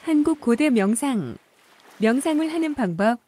한국 고대 명상. 명상을 하는 방법.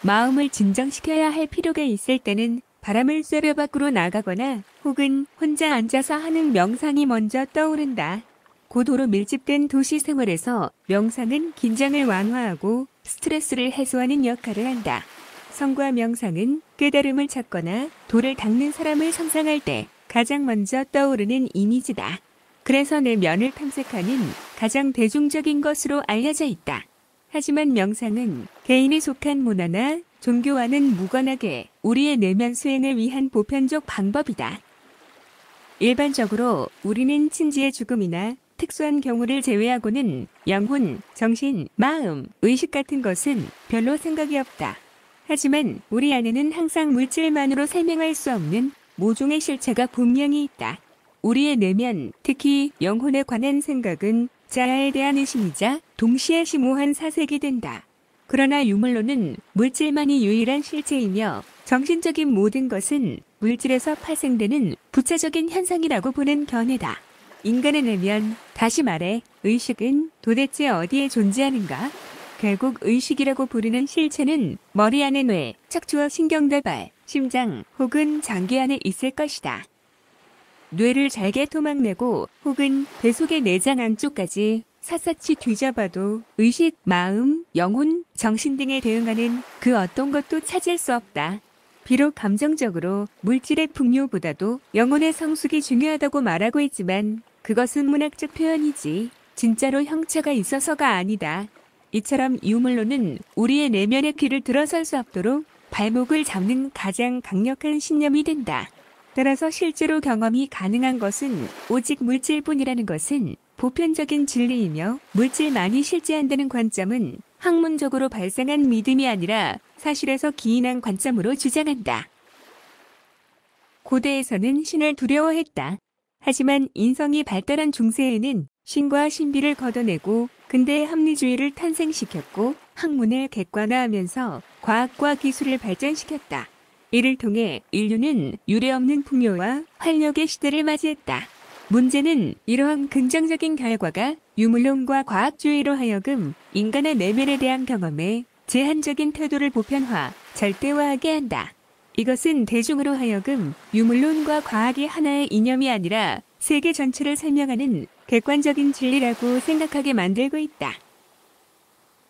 마음을 진정시켜야 할 필요가 있을 때는 바람을 쐬려 밖으로 나가거나 혹은 혼자 앉아서 하는 명상이 먼저 떠오른다. 고도로 밀집된 도시 생활에서 명상은 긴장을 완화하고 스트레스를 해소하는 역할을 한다. 성과 명상은 깨달음을 찾거나 돌을 닦는 사람을 상상할 때 가장 먼저 떠오르는 이미지다. 그래서 내면을 탐색하는 가장 대중적인 것으로 알려져 있다. 하지만 명상은 개인이 속한 문화나 종교와는 무관하게 우리의 내면 수행을 위한 보편적 방법이다. 일반적으로 우리는 친지의 죽음이나 특수한 경우를 제외하고는 영혼, 정신, 마음, 의식 같은 것은 별로 생각이 없다. 하지만 우리 안에는 항상 물질만으로 설명할 수 없는 모종의 실체가 분명히 있다. 우리의 내면, 특히 영혼에 관한 생각은 자아에 대한 의심이자 동시에 심오한 사색이 된다. 그러나 유물론은 물질만이 유일한 실체이며 정신적인 모든 것은 물질에서 파생되는 부차적인 현상이라고 보는 견해다. 인간의 내면, 다시 말해 의식은 도대체 어디에 존재하는가? 결국 의식이라고 부르는 실체는 머리 안의 뇌, 척추와 신경대발, 심장 혹은 장기 안에 있을 것이다. 뇌를 잘게 토막내고 혹은 배 속의 내장 안쪽까지 샅샅이 뒤져봐도 의식, 마음, 영혼, 정신 등에 대응하는 그 어떤 것도 찾을 수 없다. 비록 감정적으로 물질의 풍요보다도 영혼의 성숙이 중요하다고 말하고 있지만 그것은 문학적 표현이지 진짜로 형체가 있어서가 아니다. 이처럼 유물론은 우리의 내면의 귀를 들어설 수 없도록 발목을 잡는 가장 강력한 신념이 된다. 따라서 실제로 경험이 가능한 것은 오직 물질뿐이라는 것은 보편적인 진리이며 물질만이 실제한다는 관점은 학문적으로 발생한 믿음이 아니라 사실에서 기인한 관점으로 주장한다. 고대에서는 신을 두려워했다. 하지만 인성이 발달한 중세에는 신과 신비를 걷어내고 근대의 합리주의를 탄생시켰고 학문을 객관화하면서 과학과 기술을 발전시켰다. 이를 통해 인류는 유례없는 풍요와 활력의 시대를 맞이했다. 문제는 이러한 긍정적인 결과가 유물론과 과학주의로 하여금 인간의 내면에 대한 경험에 제한적인 태도를 보편화, 절대화하게 한다. 이것은 대중으로 하여금 유물론과 과학이 하나의 이념이 아니라 세계 전체를 설명하는 객관적인 진리라고 생각하게 만들고 있다.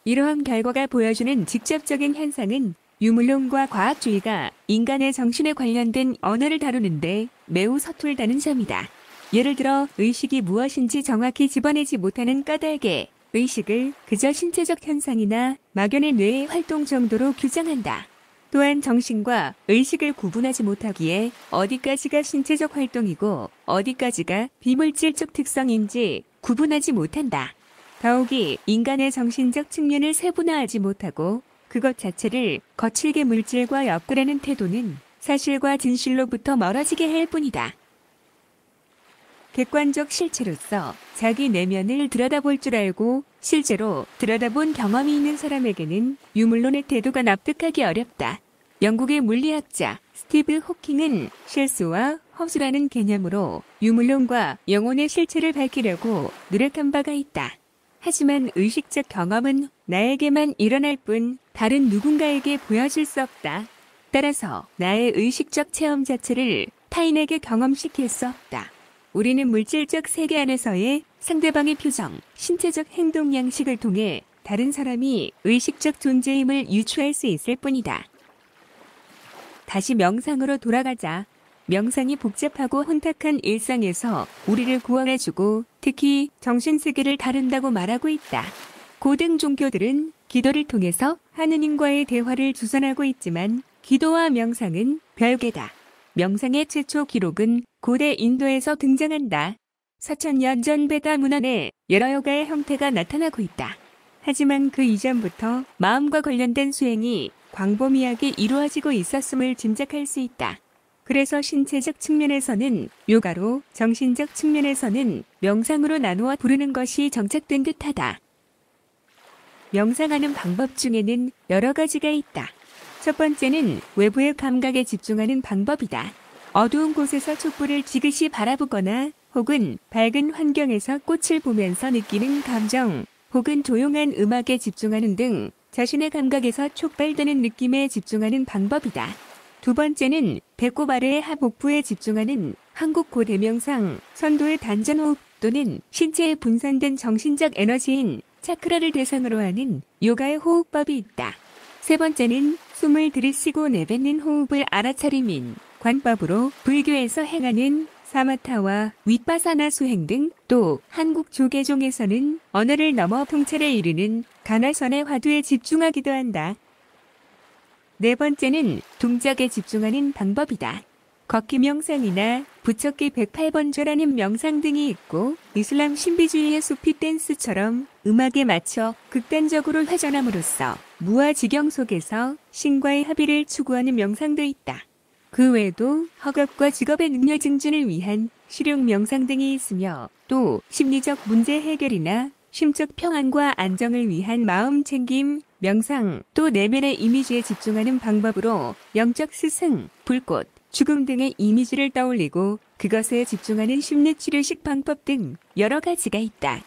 이러한 결과가 보여주는 직접적인 현상은 유물론과 과학주의가 인간의 정신에 관련된 언어를 다루는데 매우 서툴다는 점이다. 예를 들어 의식이 무엇인지 정확히 집어내지 못하는 까닭에 의식을 그저 신체적 현상이나 막연의 뇌의 활동 정도로 규정한다. 또한 정신과 의식을 구분하지 못하기에 어디까지가 신체적 활동이고 어디까지가 비물질적 특성인지 구분하지 못한다. 더욱이 인간의 정신적 측면을 세분화하지 못하고 그것 자체를 거칠게 물질과 엮으려는 태도는 사실과 진실로부터 멀어지게 할 뿐이다. 객관적 실체로서 자기 내면을 들여다볼 줄 알고 실제로 들여다본 경험이 있는 사람에게는 유물론의 태도가 납득하기 어렵다. 영국의 물리학자 스티브 호킹은 실수와 허수라는 개념으로 유물론과 영혼의 실체를 밝히려고 노력한 바가 있다. 하지만 의식적 경험은 나에게만 일어날 뿐 다른 누군가에게 보여줄 수 없다. 따라서 나의 의식적 체험 자체를 타인에게 경험시킬 수 없다. 우리는 물질적 세계 안에서의 상대방의 표정, 신체적 행동 양식을 통해 다른 사람이 의식적 존재임을 유추할 수 있을 뿐이다. 다시 명상으로 돌아가자. 명상이 복잡하고 혼탁한 일상에서 우리를 구원해주고 특히 정신세계를 다룬다고 말하고 있다. 고등 종교들은 기도를 통해서 하느님과의 대화를 주선하고 있지만 기도와 명상은 별개다. 명상의 최초 기록은 고대 인도에서 등장한다. 4000년 전 베다 문헌에 여러 가의 형태가 나타나고 있다. 하지만 그 이전부터 마음과 관련된 수행이 광범위하게 이루어지고 있었음을 짐작할 수 있다. 그래서 신체적 측면에서는 요가로, 정신적 측면에서는 명상으로 나누어 부르는 것이 정착된 듯하다. 명상하는 방법 중에는 여러 가지가 있다. 첫 번째는 외부의 감각에 집중하는 방법이다. 어두운 곳에서 촛불을 지그시 바라보거나 혹은 밝은 환경에서 꽃을 보면서 느끼는 감정, 혹은 조용한 음악에 집중하는 등 자신의 감각에서 촉발되는 느낌에 집중하는 방법이다. 두 번째는 배꼽 아래의 하복부에 집중하는 한국 고대 명상, 선도의 단전호흡 또는 신체에 분산된 정신적 에너지인 차크라를 대상으로 하는 요가의 호흡법이 있다. 세 번째는 숨을 들이쉬고 내뱉는 호흡을 알아차림인 관법으로 불교에서 행하는 사마타와 윗바사나 수행 등 또 한국 조계종에서는 언어를 넘어 통찰에 이르는 가나선의 화두에 집중하기도 한다. 네 번째는 동작에 집중하는 방법이다. 걷기 명상이나 부처기 108번조라는 명상 등이 있고 이슬람 신비주의의 수피 댄스처럼 음악에 맞춰 극단적으로 회전함으로써 무아지경 속에서 신과의 합의를 추구하는 명상도 있다. 그 외에도 학업과 직업의 능력 증진을 위한 실용 명상 등이 있으며 또 심리적 문제 해결이나 심적 평안과 안정을 위한 마음 챙김, 명상, 또 내면의 이미지에 집중하는 방법으로 영적 스승, 불꽃, 죽음 등의 이미지를 떠올리고 그것에 집중하는 심리치료식 방법 등 여러 가지가 있다.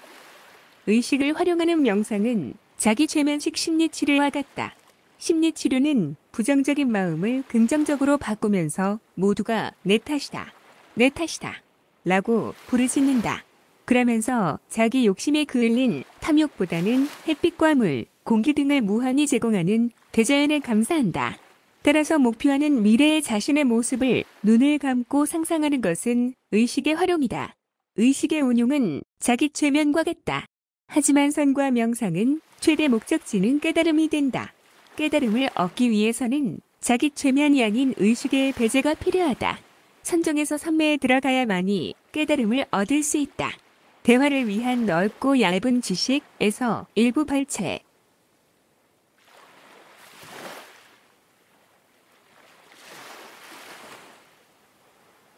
의식을 활용하는 명상은 자기 최면식 심리치료와 같다. 심리치료는 부정적인 마음을 긍정적으로 바꾸면서 모두가 내 탓이다, 내 탓이다 라고 부르짖는다. 그러면서 자기 욕심에 그을린 탐욕보다는 햇빛과 물, 공기 등을 무한히 제공하는 대자연에 감사한다. 따라서 목표하는 미래의 자신의 모습을 눈을 감고 상상하는 것은 의식의 활용이다. 의식의 운용은 자기 최면과 같다. 하지만 선과 명상은 최대 목적지는 깨달음이 된다. 깨달음을 얻기 위해서는 자기 최면이 아닌 의식의 배제가 필요하다. 선정에서 선매에 들어가야만이 깨달음을 얻을 수 있다. 대화를 위한 넓고 얇은 지식에서 일부 발췌,